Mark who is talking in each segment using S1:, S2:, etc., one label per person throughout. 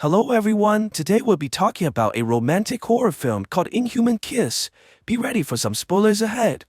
S1: Hello everyone, today we'll be talking about a romantic horror film called Inhuman Kiss. Be ready for some spoilers ahead.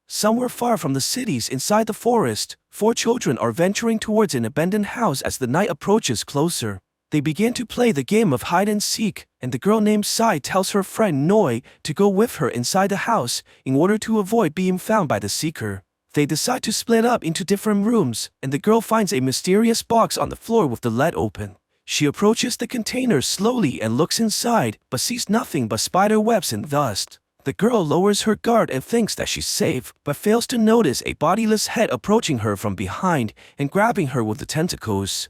S1: Somewhere far from the cities inside the forest, four children are venturing towards an abandoned house as the night approaches closer. They begin to play the game of hide and seek, and the girl named Sai tells her friend Noi to go with her inside the house in order to avoid being found by the seeker. They decide to split up into different rooms, and the girl finds a mysterious box on the floor with the lid open. She approaches the container slowly and looks inside, but sees nothing but spider webs and dust. The girl lowers her guard and thinks that she's safe, but fails to notice a bodiless head approaching her from behind and grabbing her with the tentacles.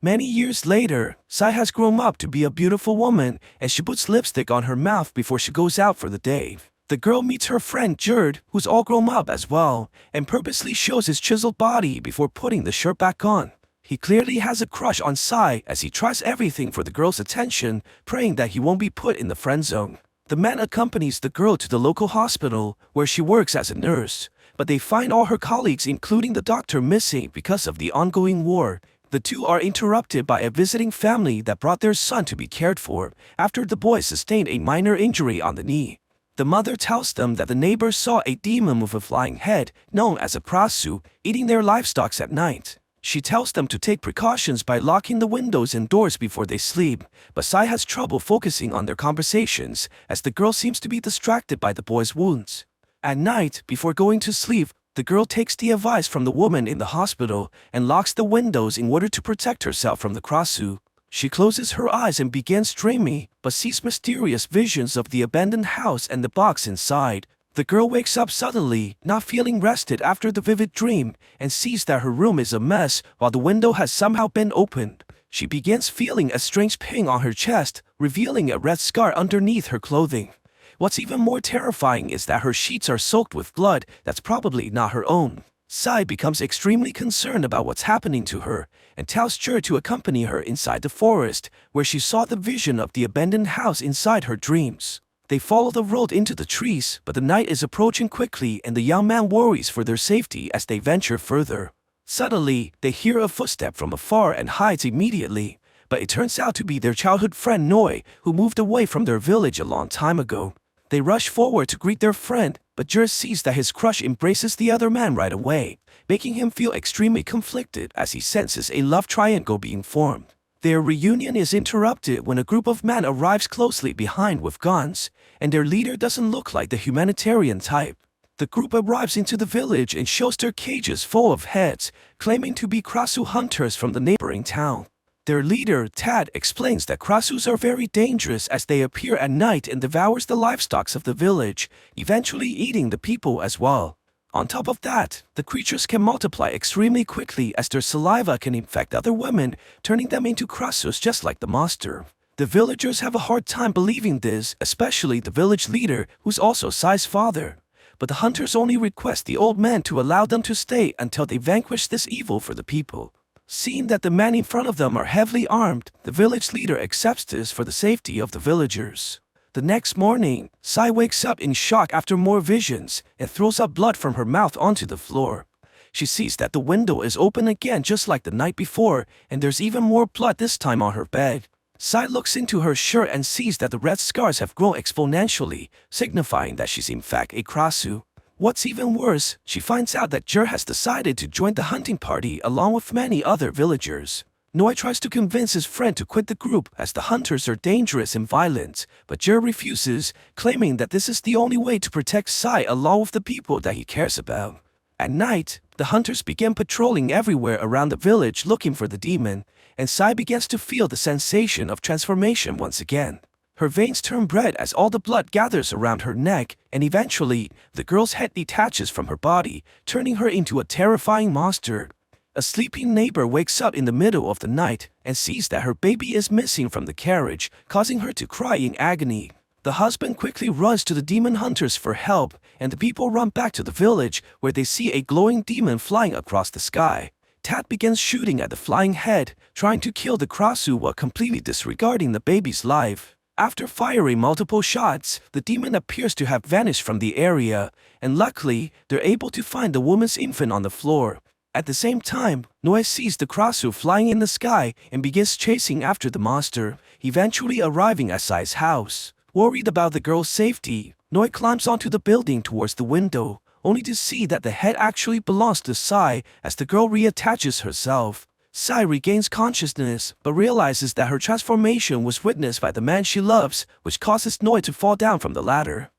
S1: Many years later, Sai has grown up to be a beautiful woman, and she puts lipstick on her mouth before she goes out for the day. The girl meets her friend Jerd, who's all grown up as well, and purposely shows his chiseled body before putting the shirt back on. He clearly has a crush on Sai as he tries everything for the girl's attention, praying that he won't be put in the friend zone. The man accompanies the girl to the local hospital, where she works as a nurse, but they find all her colleagues including the doctor missing because of the ongoing war. The two are interrupted by a visiting family that brought their son to be cared for, after the boy sustained a minor injury on the knee. The mother tells them that the neighbors saw a demon with a flying head, known as a prasu, eating their livestock at night. She tells them to take precautions by locking the windows and doors before they sleep, but Sai has trouble focusing on their conversations as the girl seems to be distracted by the boy's wounds. At night, before going to sleep, the girl takes the advice from the woman in the hospital and locks the windows in order to protect herself from the krasu. She closes her eyes and begins dreaming, but sees mysterious visions of the abandoned house and the box inside. The girl wakes up suddenly, not feeling rested after the vivid dream, and sees that her room is a mess while the window has somehow been opened. She begins feeling a strange pain on her chest, revealing a red scar underneath her clothing. What's even more terrifying is that her sheets are soaked with blood that's probably not her own. Sai becomes extremely concerned about what's happening to her, and tells Jerd to accompany her inside the forest, where she saw the vision of the abandoned house inside her dreams. They follow the road into the trees, but the night is approaching quickly and the young man worries for their safety as they venture further. Suddenly, they hear a footstep from afar and hides immediately, but it turns out to be their childhood friend Noi, who moved away from their village a long time ago. They rush forward to greet their friend, but Jerd sees that his crush embraces the other man right away, making him feel extremely conflicted as he senses a love triangle being formed. Their reunion is interrupted when a group of men arrives closely behind with guns, and their leader doesn't look like the humanitarian type. The group arrives into the village and shows their cages full of heads, claiming to be krasu hunters from the neighboring town. Their leader, Tad, explains that krasus are very dangerous as they appear at night and devours the livestock of the village, eventually eating the people as well. On top of that, the creatures can multiply extremely quickly as their saliva can infect other women, turning them into krasus just like the monster. The villagers have a hard time believing this, especially the village leader, who's also Sai's father. But the hunters only request the old man to allow them to stay until they vanquish this evil for the people. Seeing that the men in front of them are heavily armed, the village leader accepts this for the safety of the villagers. The next morning, Sai wakes up in shock after more visions and throws up blood from her mouth onto the floor. She sees that the window is open again just like the night before, and there's even more blood this time on her bed. Sai looks into her shirt and sees that the red scars have grown exponentially, signifying that she's in fact a krasu. What's even worse, she finds out that Jerd has decided to join the hunting party along with many other villagers. Noi tries to convince his friend to quit the group as the hunters are dangerous and violent, but Jerd refuses, claiming that this is the only way to protect Sai along with the people that he cares about. At night, the hunters begin patrolling everywhere around the village looking for the demon, and Sai begins to feel the sensation of transformation once again. Her veins turn red as all the blood gathers around her neck, and eventually, the girl's head detaches from her body, turning her into a terrifying monster. A sleeping neighbor wakes up in the middle of the night and sees that her baby is missing from the carriage, causing her to cry in agony. The husband quickly runs to the demon hunters for help, and the people run back to the village where they see a glowing demon flying across the sky. Tad begins shooting at the flying head, trying to kill the krasu while completely disregarding the baby's life. After firing multiple shots, the demon appears to have vanished from the area, and luckily, they're able to find the woman's infant on the floor. At the same time, Noi sees the Krasu flying in the sky and begins chasing after the monster, eventually arriving at Sai's house. Worried about the girl's safety, Noi climbs onto the building towards the window, only to see that the head actually belongs to Sai as the girl reattaches herself. Sai regains consciousness, but realizes that her transformation was witnessed by the man she loves, which causes Noi to fall down from the ladder.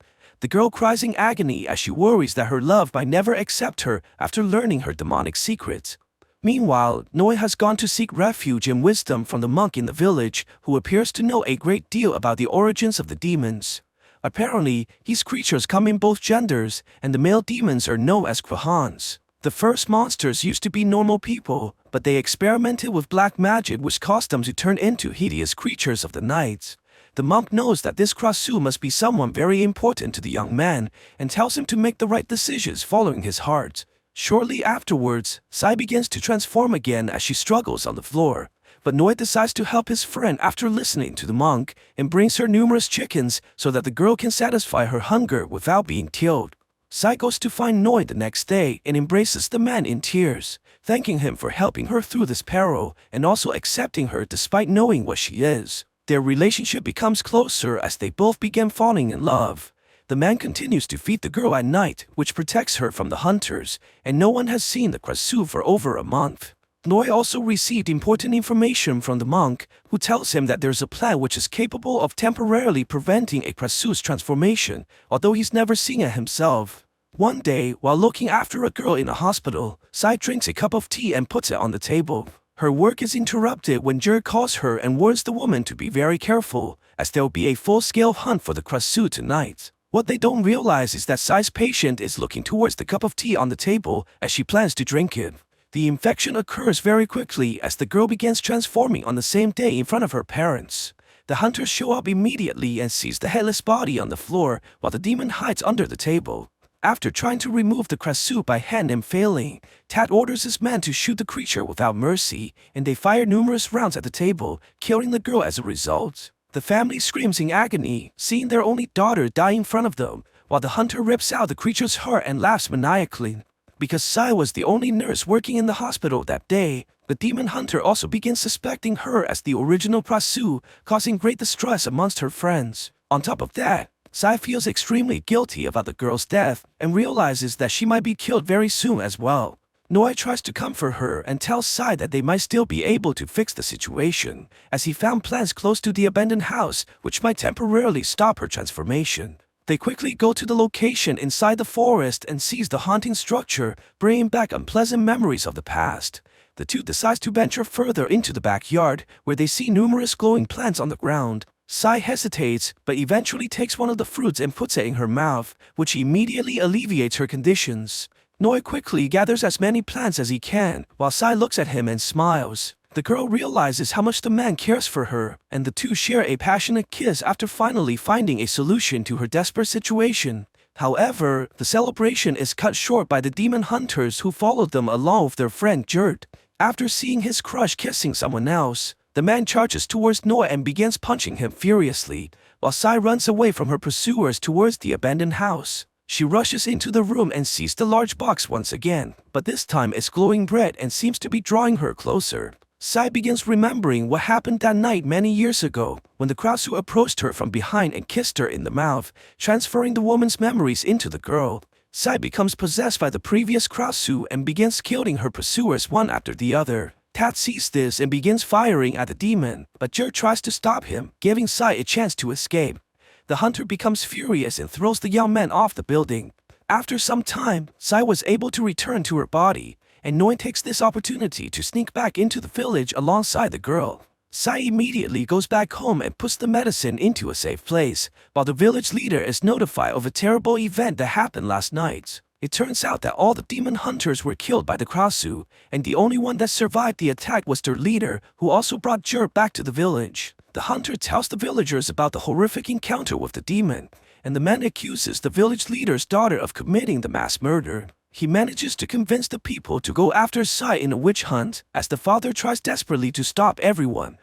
S1: The girl cries in agony as she worries that her love might never accept her after learning her demonic secrets. Meanwhile, Noi has gone to seek refuge and wisdom from the monk in the village, who appears to know a great deal about the origins of the demons. Apparently, these creatures come in both genders, and the male demons are known as Krahans. The first monsters used to be normal people, but they experimented with black magic which caused them to turn into hideous creatures of the night. The monk knows that this Krasu must be someone very important to the young man, and tells him to make the right decisions following his heart. Shortly afterwards, Sai begins to transform again as she struggles on the floor. But Noi decides to help his friend after listening to the monk, and brings her numerous chickens so that the girl can satisfy her hunger without being killed. Sai goes to find Noi the next day and embraces the man in tears, thanking him for helping her through this peril and also accepting her despite knowing what she is. Their relationship becomes closer as they both begin falling in love. The man continues to feed the girl at night, which protects her from the hunters, and no one has seen the Krasu for over a month. Noi also received important information from the monk, who tells him that there's a plan which is capable of temporarily preventing a Krasu's transformation, although he's never seen it himself. One day, while looking after a girl in a hospital, Sai drinks a cup of tea and puts it on the table. Her work is interrupted when Jer calls her and warns the woman to be very careful, as there will be a full-scale hunt for the Krasu tonight. What they don't realize is that Sai's patient is looking towards the cup of tea on the table as she plans to drink it. The infection occurs very quickly as the girl begins transforming on the same day in front of her parents. The hunters show up immediately and seize the headless body on the floor while the demon hides under the table. After trying to remove the Krasu by hand and failing, Tat orders his men to shoot the creature without mercy, and they fire numerous rounds at the table, killing the girl as a result. The family screams in agony, seeing their only daughter die in front of them, while the hunter rips out the creature's heart and laughs maniacally. Because Sai was the only nurse working in the hospital that day, the demon hunter also begins suspecting her as the original Krasu, causing great distress amongst her friends. On top of that, Sai feels extremely guilty about the girl's death and realizes that she might be killed very soon as well. Noi tries to comfort her and tells Sai that they might still be able to fix the situation, as he found plants close to the abandoned house which might temporarily stop her transformation. They quickly go to the location inside the forest and seize the haunting structure, bringing back unpleasant memories of the past. The two decide to venture further into the backyard, where they see numerous glowing plants on the ground. Sai hesitates, but eventually takes one of the fruits and puts it in her mouth, which immediately alleviates her conditions. Noi quickly gathers as many plants as he can, while Sai looks at him and smiles. The girl realizes how much the man cares for her, and the two share a passionate kiss after finally finding a solution to her desperate situation. However, the celebration is cut short by the demon hunters who followed them along with their friend Jert. After seeing his crush kissing someone else, the man charges towards Noi and begins punching him furiously, while Sai runs away from her pursuers towards the abandoned house. She rushes into the room and sees the large box once again, but this time it's glowing red and seems to be drawing her closer. Sai begins remembering what happened that night many years ago, when the Krasu approached her from behind and kissed her in the mouth, transferring the woman's memories into the girl. Sai becomes possessed by the previous Krasu and begins killing her pursuers one after the other. Tat sees this and begins firing at the demon, but Jer tries to stop him, giving Sai a chance to escape. The hunter becomes furious and throws the young man off the building. After some time, Sai was able to return to her body, and Noi takes this opportunity to sneak back into the village alongside the girl. Sai immediately goes back home and puts the medicine into a safe place, while the village leader is notified of a terrible event that happened last night. It turns out that all the demon hunters were killed by the Krasu, and the only one that survived the attack was their leader, who also brought Jer back to the village. The hunter tells the villagers about the horrific encounter with the demon, and the man accuses the village leader's daughter of committing the mass murder. He manages to convince the people to go after Sai in a witch hunt, as the father tries desperately to stop everyone.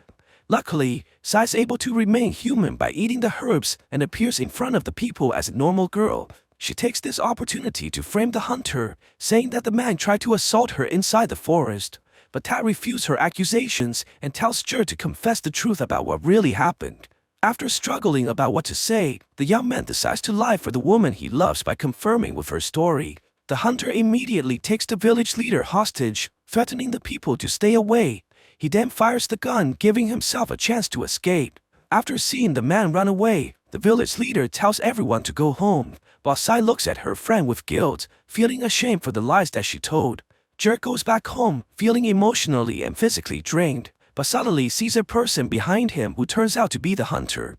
S1: Luckily, Sai is able to remain human by eating the herbs and appears in front of the people as a normal girl. She takes this opportunity to frame the hunter, saying that the man tried to assault her inside the forest. But Tat refused her accusations and tells Jer to confess the truth about what really happened. After struggling about what to say, the young man decides to lie for the woman he loves by confirming with her story. The hunter immediately takes the village leader hostage, threatening the people to stay away. He then fires the gun, giving himself a chance to escape. After seeing the man run away, the village leader tells everyone to go home, while Sai looks at her friend with guilt, feeling ashamed for the lies that she told. Jer goes back home, feeling emotionally and physically drained, but suddenly sees a person behind him who turns out to be the hunter.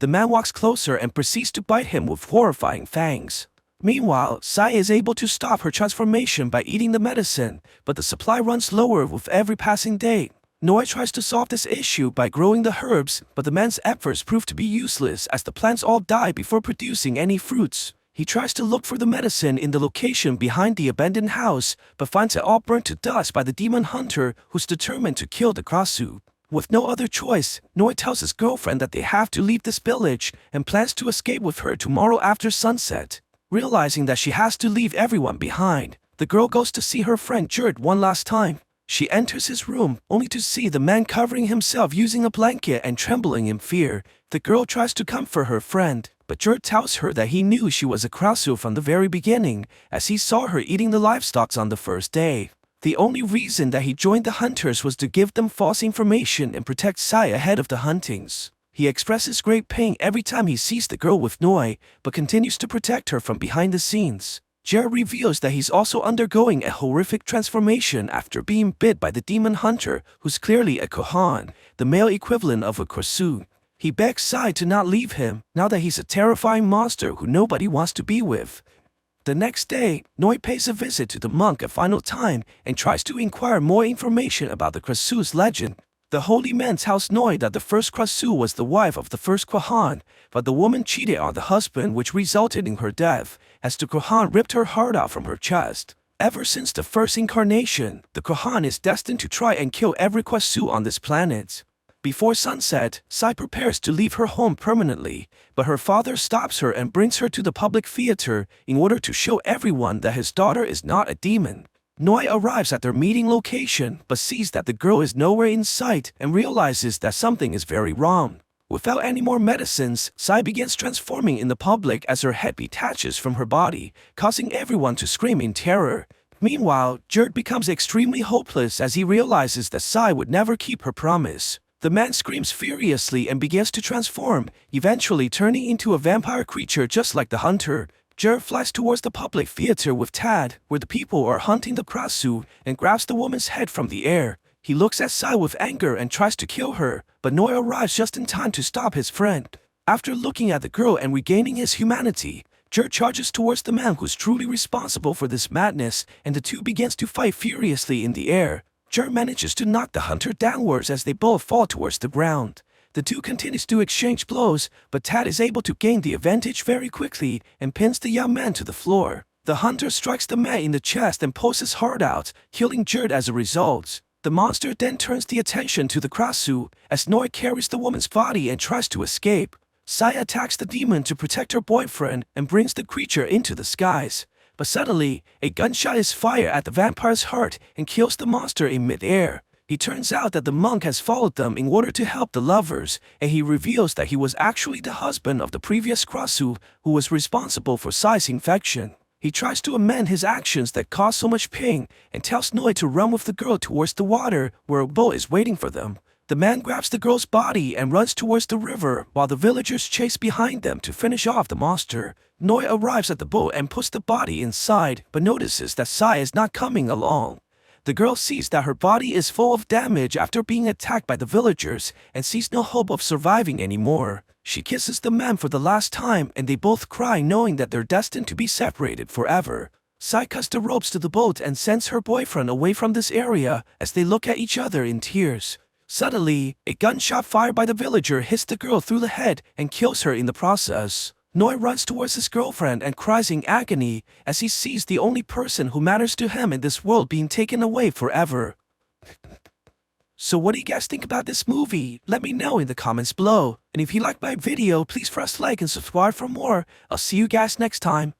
S1: The man walks closer and proceeds to bite him with horrifying fangs. Meanwhile, Sai is able to stop her transformation by eating the medicine, but the supply runs lower with every passing day. Noi tries to solve this issue by growing the herbs, but the man's efforts prove to be useless as the plants all die before producing any fruits. He tries to look for the medicine in the location behind the abandoned house, but finds it all burnt to dust by the demon hunter who's determined to kill the Krasu. With no other choice, Noi tells his girlfriend that they have to leave this village and plans to escape with her tomorrow after sunset. Realizing that she has to leave everyone behind, the girl goes to see her friend Jerd one last time. She enters his room, only to see the man covering himself using a blanket and trembling in fear. The girl tries to comfort her friend, but Jerd tells her that he knew she was a Krasu from the very beginning, as he saw her eating the livestock on the first day. The only reason that he joined the hunters was to give them false information and protect Sai ahead of the huntings. He expresses great pain every time he sees the girl with Noi, but continues to protect her from behind the scenes. Jer reveals that he's also undergoing a horrific transformation after being bit by the demon hunter, who's clearly a Kohan, the male equivalent of a Krasu. He begs Sai to not leave him, now that he's a terrifying monster who nobody wants to be with. The next day, Noi pays a visit to the monk a final time and tries to inquire more information about the Krasu's legend. The holy man tells Noi that the first Krasu was the wife of the first Kohan, but the woman cheated on the husband, which resulted in her death, as the Kohan ripped her heart out from her chest. Ever since the first incarnation, the Kohan is destined to try and kill every Krasu on this planet. Before sunset, Sai prepares to leave her home permanently, but her father stops her and brings her to the public theater in order to show everyone that his daughter is not a demon. Noi arrives at their meeting location but sees that the girl is nowhere in sight and realizes that something is very wrong. Without any more medicines, Sai begins transforming in the public as her head detaches from her body, causing everyone to scream in terror. Meanwhile, Jerd becomes extremely hopeless as he realizes that Sai would never keep her promise. The man screams furiously and begins to transform, eventually turning into a vampire creature just like the hunter. Jer flies towards the public theater with Tad, where the people are hunting the Krasu, and grabs the woman's head from the air. He looks at Sai with anger and tries to kill her, but Noi arrives just in time to stop his friend. After looking at the girl and regaining his humanity, Jer charges towards the man who's truly responsible for this madness, and the two begins to fight furiously in the air. Jer manages to knock the hunter downwards as they both fall towards the ground. The two continues to exchange blows, but Tad is able to gain the advantage very quickly and pins the young man to the floor. The hunter strikes the man in the chest and pulls his heart out, killing Jerd as a result. The monster then turns the attention to the Krasu, as Noi carries the woman's body and tries to escape. Sai attacks the demon to protect her boyfriend and brings the creature into the skies. But suddenly, a gunshot is fired at the vampire's heart and kills the monster in mid-air. It turns out that the monk has followed them in order to help the lovers, and he reveals that he was actually the husband of the previous Krasu who was responsible for Sai's infection. He tries to amend his actions that cause so much pain and tells Noi to run with the girl towards the water where a boat is waiting for them. The man grabs the girl's body and runs towards the river while the villagers chase behind them to finish off the monster. Noi arrives at the boat and puts the body inside but notices that Sai is not coming along. The girl sees that her body is full of damage after being attacked by the villagers and sees no hope of surviving anymore. She kisses the man for the last time and they both cry, knowing that they're destined to be separated forever. Sai cuts the ropes to the boat and sends her boyfriend away from this area as they look at each other in tears. Suddenly, a gunshot fired by the villager hits the girl through the head and kills her in the process. Noi runs towards his girlfriend and cries in agony as he sees the only person who matters to him in this world being taken away forever. So what do you guys think about this movie? Let me know in the comments below. And if you liked my video, please press like and subscribe for more. I'll see you guys next time.